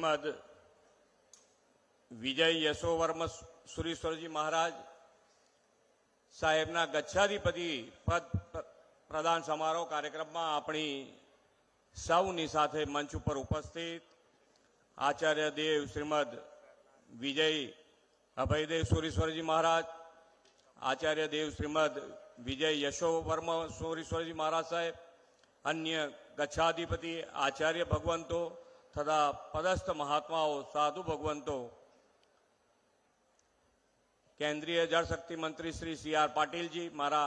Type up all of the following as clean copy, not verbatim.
શ્રીમદ વિજય યશોવર્મ સુરીશ્વરજી મહારાજ સાહેબના ગચ્છાધિપતિ પદ પ્રદાન સમારોહ કાર્યક્રમમાં આપણી સૌની સાથે મંચ ઉપર ઉપસ્થિત આચાર્ય દેવ શ્રીમદ વિજય અભયદેવ સુરીશ્વરજી મહારાજ, આચાર્ય દેવ શ્રીમદ વિજય યશોવર્મ સુરીશ્વરજી મહારાજ સાહેબ, अन्य गच्छाधिपति आचार्य भगवंतो तथा पदस्थ महात्माओं साधु भगवंतो, केंद्रीय जल शक्ति मंत्री श्री CR पाटिल जी, मारा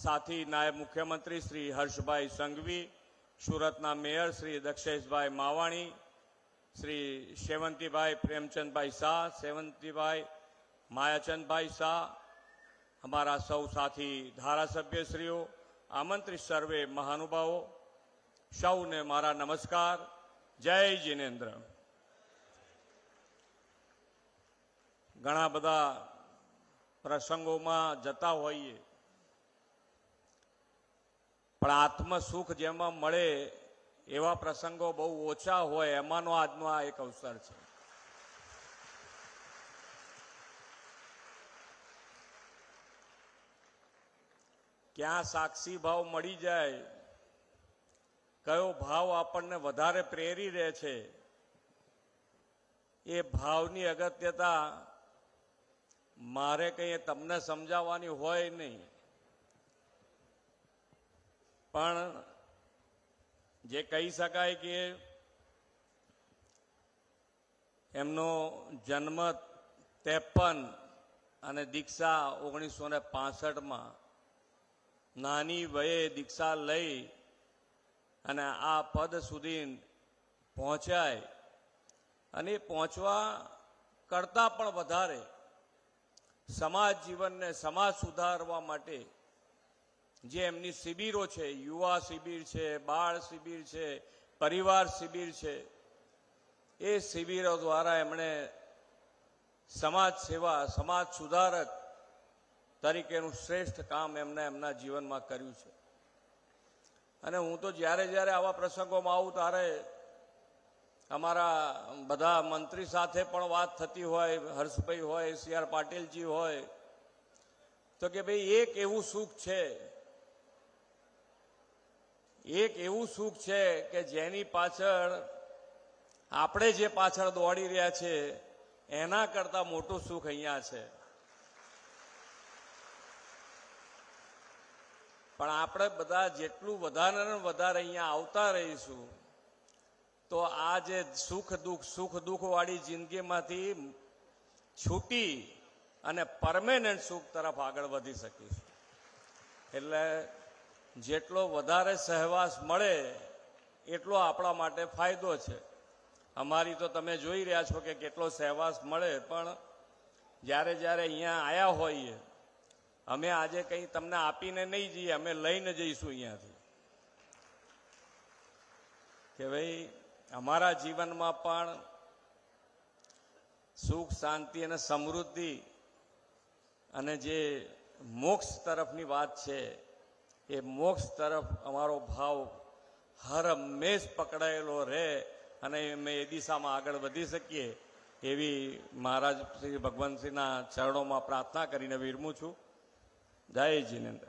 साथी नायब मुख्यमंत्री श्री हर्षभाई संघवी, सूरतना मेयर श्री दक्षेश भाई मावाणी, श्री सेवंती भाई प्रेमचंद भाई शाह, सेवंती भाई मायाचंद भाई शाह, हमारा सौ साथी धारासभ्य श्रीओ, आमंत्रित सर्वे महानुभावों, सौने मारा नमस्कार। जय जिनेन्द्र। घणा बधा प्रसंगों में जता होइए पण आत्म सुख जेमां मळे एवा प्रसंगों बहु ओछा होय, एमानो आजनो आ एक अवसर छे। क्या साक्षी भाव मळी जाए, कयो भाव आपने वधारे प्रेरी रहे छे, ए भावनी अगत्यता मारे कहीं तमने समजावानी होय नहीं, पण जे कही शकाय कि एमनो जन्म 53 अने दीक्षा 1965 में नानी वये दीक्षा लई अने आ पद सुधी पहोंचाय अने पहोंचवा करता पण वधारे समाज जीवन ने समाज सुधारवा माटे जे एमनी शिबिरो छे, युवा शिबिर छे, बाळ शिबिर छे, परिवार शिबिर छे, ए शिबिरो द्वारा एमणे समाज सेवा, समाज सुधारक तरीकेનું શ્રેષ્ઠ કામ એમને એમના જીવનમાં કર્યું છે। અને હું તો જ્યારે જ્યારે આવા પ્રસંગોમાં આવું ત્યારે અમારા બધા મંત્રી સાથે પણ વાત થતી હોય, હર્ષભાઈ હોય, CR પાટીલજી હોય, તો કે ભાઈ એક એવું સુખ છે, એક એવું સુખ છે કે જેની પાછળ આપણે જે પાછળ દોડી રહ્યા છે એના કરતા મોટું સુખ અહીંયા છે। પણ આપણે બધા જેટલું વધારે ને વધારે અહીંયા આવતા રહીશું તો આ જે સુખ દુઃખ વાળી જિંદગીમાંથી છૂટી અને પરમેનન્ટ સુખ તરફ આગળ વધી શકીશું। એટલે જેટલો વધારે સહવાસ મળે એટલો આપણા માટે ફાયદો છે। અમારી તો તમે જોઈ રહ્યા છો કે કેટલો સહવાસ મળે, પણ જ્યારે જ્યારે અહીંયા આવ્યા હોઈએ અમે આજે कहीं तमने आपीने नहीं जईए, अमे लईने जईशुं अहींयाथी के भाई अमारा जीवन में पण सुख शांति अने समृद्धि अने जे मोक्ष तरफनी वात छे ए मोक्ष तरफ अमारो भाव हर हमेश पकड़ायेलो रहे अने अमे ए दिशामां आगळ वधी शकीए एवी महाराज श्री भगवंतश्रीना चरणों में प्रार्थना करीने विरमूं छुं। जय जिनेन्द्र।